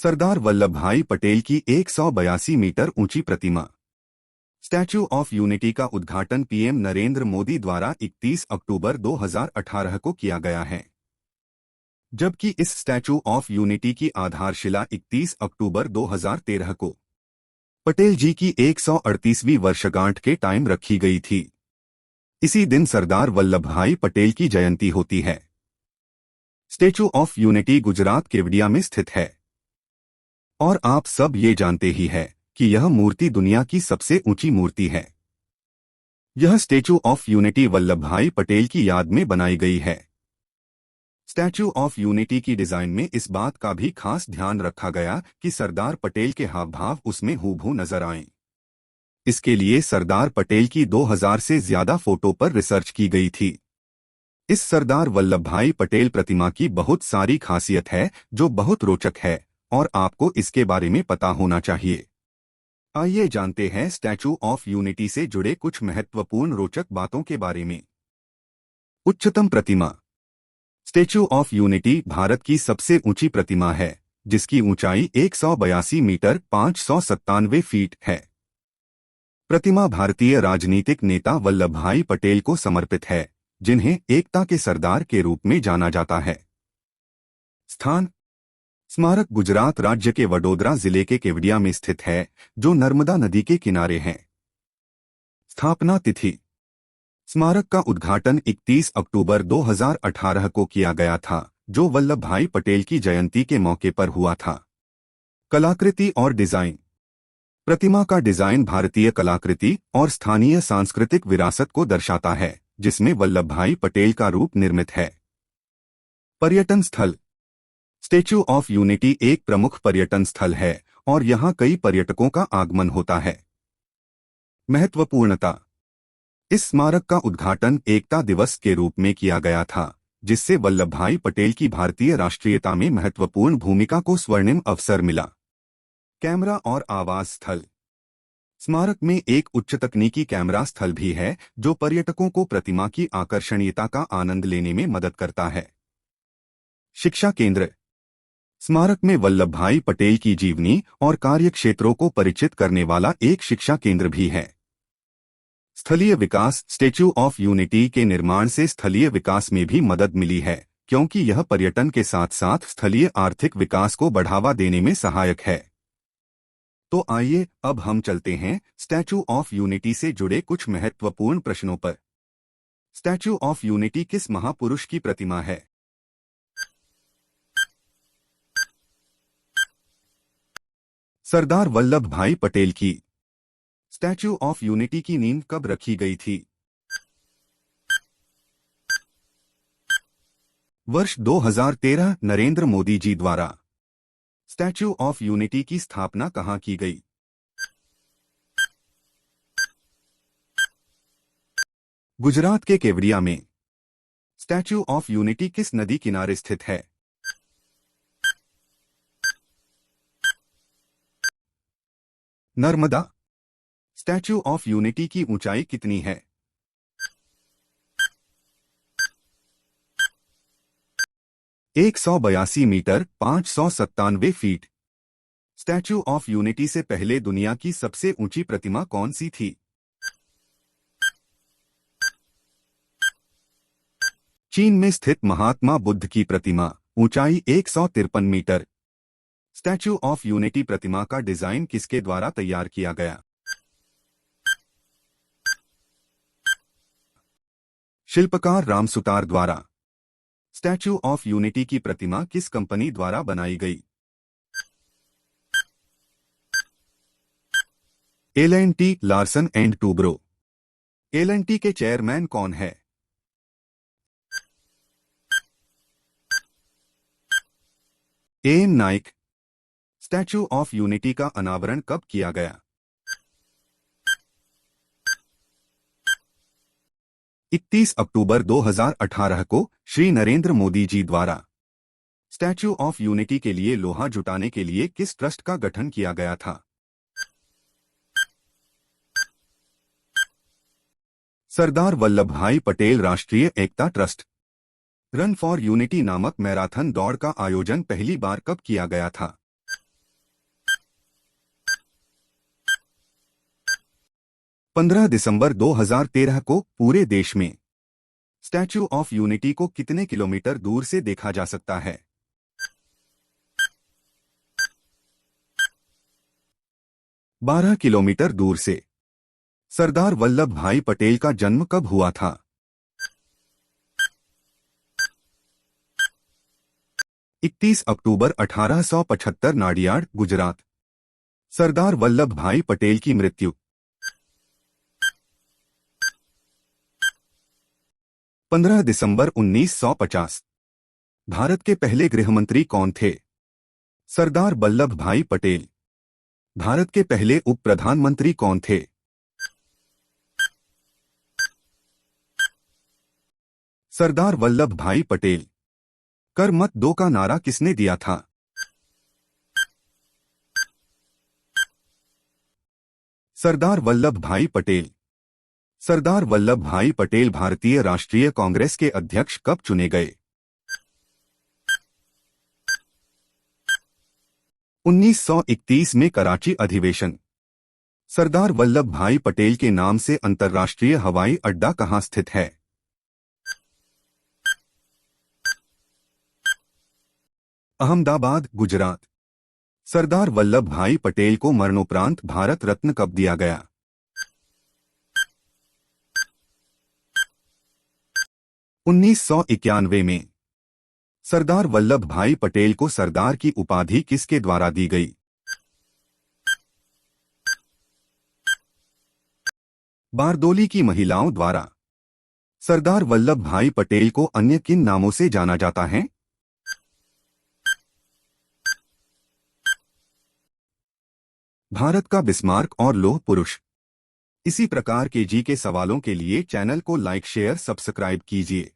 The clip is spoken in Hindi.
सरदार वल्लभ भाई पटेल की 182 मीटर ऊंची प्रतिमा स्टैच्यू ऑफ यूनिटी का उद्घाटन पीएम नरेंद्र मोदी द्वारा 31 अक्टूबर 2018 को किया गया है, जबकि इस स्टैच्यू ऑफ यूनिटी की आधारशिला 31 अक्टूबर 2013 को पटेल जी की 138वीं वर्षगांठ के टाइम रखी गई थी। इसी दिन सरदार वल्लभ भाई पटेल की जयंती होती है। Statue of unity Gujarat Kevadia में स्थित है और आप सब ये जानते ही हैं कि यह मूर्ति दुनिया की सबसे ऊंची मूर्ति है। यह स्टैच्यू ऑफ यूनिटी वल्लभ भाई पटेल की याद में बनाई गई है। स्टैच्यू ऑफ यूनिटी की डिजाइन में इस बात का भी खास ध्यान रखा गया कि सरदार पटेल के हाव भाव उसमें हूबहू नजर आएं। इसके लिए सरदार पटेल की 2000 से ज्यादा फोटो पर रिसर्च की गई थी। इस सरदार वल्लभ भाई पटेल प्रतिमा की बहुत सारी खासियत है जो बहुत रोचक है और आपको इसके बारे में पता होना चाहिए। आइए जानते हैं स्टैच्यू ऑफ यूनिटी से जुड़े कुछ महत्वपूर्ण रोचक बातों के बारे में। उच्चतम प्रतिमा। स्टैच्यू ऑफ यूनिटी भारत की सबसे ऊंची प्रतिमा है, जिसकी ऊंचाई 182 मीटर 597 फीट है। प्रतिमा भारतीय राजनीतिक नेता वल्लभ भाई पटेल को समर्पित है, जिन्हें एकता के सरदार के रूप में जाना जाता है। स्थान। स्मारक गुजरात राज्य के वडोदरा जिले के केवडिया में स्थित है, जो नर्मदा नदी के किनारे है। स्थापना तिथि। स्मारक का उद्घाटन 31 अक्टूबर 2018 को किया गया था, जो वल्लभ भाई पटेल की जयंती के मौके पर हुआ था। कलाकृति और डिजाइन। प्रतिमा का डिजाइन भारतीय कलाकृति और स्थानीय सांस्कृतिक विरासत को दर्शाता है, जिसमें वल्लभ भाई पटेल का रूप निर्मित है। पर्यटन स्थल। स्टैच्यू ऑफ यूनिटी एक प्रमुख पर्यटन स्थल है और यहां कई पर्यटकों का आगमन होता है। महत्वपूर्णता। इस स्मारक का उद्घाटन एकता दिवस के रूप में किया गया था, जिससे वल्लभ भाई पटेल की भारतीय राष्ट्रीयता में महत्वपूर्ण भूमिका को स्वर्णिम अवसर मिला। कैमरा और आवाज स्थल। स्मारक में एक उच्च तकनीकी कैमरा स्थल भी है, जो पर्यटकों को प्रतिमा की आकर्षणीयता का आनंद लेने में मदद करता है। शिक्षा केंद्र। स्मारक में वल्लभ भाई पटेल की जीवनी और कार्यक्षेत्रों को परिचित करने वाला एक शिक्षा केंद्र भी है। स्थलीय विकास। स्टैच्यू ऑफ यूनिटी के निर्माण से स्थलीय विकास में भी मदद मिली है, क्योंकि यह पर्यटन के साथ साथ स्थलीय आर्थिक विकास को बढ़ावा देने में सहायक है। तो आइए अब हम चलते हैं स्टैच्यू ऑफ यूनिटी से जुड़े कुछ महत्वपूर्ण प्रश्नों पर। स्टैच्यू ऑफ यूनिटी किस महापुरुष की प्रतिमा है? सरदार वल्लभ भाई पटेल की। स्टैच्यू ऑफ यूनिटी की नींव कब रखी गई थी? वर्ष 2013 नरेंद्र मोदी जी द्वारा। स्टैच्यू ऑफ यूनिटी की स्थापना कहां की गई? गुजरात के केवडिया में। स्टैच्यू ऑफ यूनिटी किस नदी किनारे स्थित है? नर्मदा। स्टैच्यू ऑफ यूनिटी की ऊंचाई कितनी है? 182 metre 597 feet. Statue of Unity से पहले दुनिया की सबसे ऊंची प्रतिमा कौन सी थी? चीन में स्थित महात्मा बुद्ध की प्रतिमा, ऊंचाई 153 मीटर। स्टैच्यू ऑफ यूनिटी प्रतिमा का डिजाइन किसके द्वारा तैयार किया गया? शिल्पकार राम सुतार द्वारा। स्टैच्यू ऑफ यूनिटी की प्रतिमा किस कंपनी द्वारा बनाई गई? L&T Larsen and Toubro. L&T के चेयरमैन कौन है? A.M. Naik. Statue of unity का अनावरण कब किया गया? 31 अक्टूबर 2018 को श्री नरेंद्र मोदी जी द्वारा। स्टैच्यू ऑफ यूनिटी के लिए लोहा जुटाने के लिए किस ट्रस्ट का गठन किया गया था? सरदार वल्लभ भाई पटेल राष्ट्रीय एकता ट्रस्ट। रन फॉर यूनिटी नामक मैराथन दौड़ का आयोजन पहली बार कब किया गया था? 15 दिसंबर 2013 को पूरे देश में स्टैच्यू ऑफ यूनिटी को कितने किलोमीटर दूर से देखा जा सकता है? 12 किलोमीटर दूर से। सरदार वल्लभ भाई पटेल का जन्म कब हुआ था? 31 अक्टूबर 1875 नाडियाड, गुजरात। सरदार वल्लभ भाई पटेल की मृत्यु 15 दिसंबर 1950। भारत के पहले गृहमंत्री कौन थे? सरदार वल्लभ भाई पटेल। भारत के पहले उप प्रधानमंत्री कौन थे? सरदार वल्लभ भाई पटेल। कर मत दो का नारा किसने दिया था? सरदार वल्लभ भाई पटेल। सरदार वल्लभ भाई पटेल भारतीय राष्ट्रीय कांग्रेस के अध्यक्ष कब चुने गए? 1931 में कराची अधिवेशन। सरदार वल्लभ भाई पटेल के नाम से अंतर्राष्ट्रीय हवाई अड्डा कहां स्थित है? अहमदाबाद, गुजरात। सरदार वल्लभ भाई पटेल को मरणोपरांत भारत रत्न कब दिया गया? 1991 में। सरदार वल्लभ भाई पटेल को सरदार की उपाधि किसके द्वारा दी गई? बारदोली की महिलाओं द्वारा। सरदार वल्लभ भाई पटेल को अन्य किन नामों से जाना जाता है? भारत का बिस्मार्क और लौह पुरुष। इसी प्रकार के जी के सवालों के लिए चैनल को लाइक शेयर सब्सक्राइब कीजिए।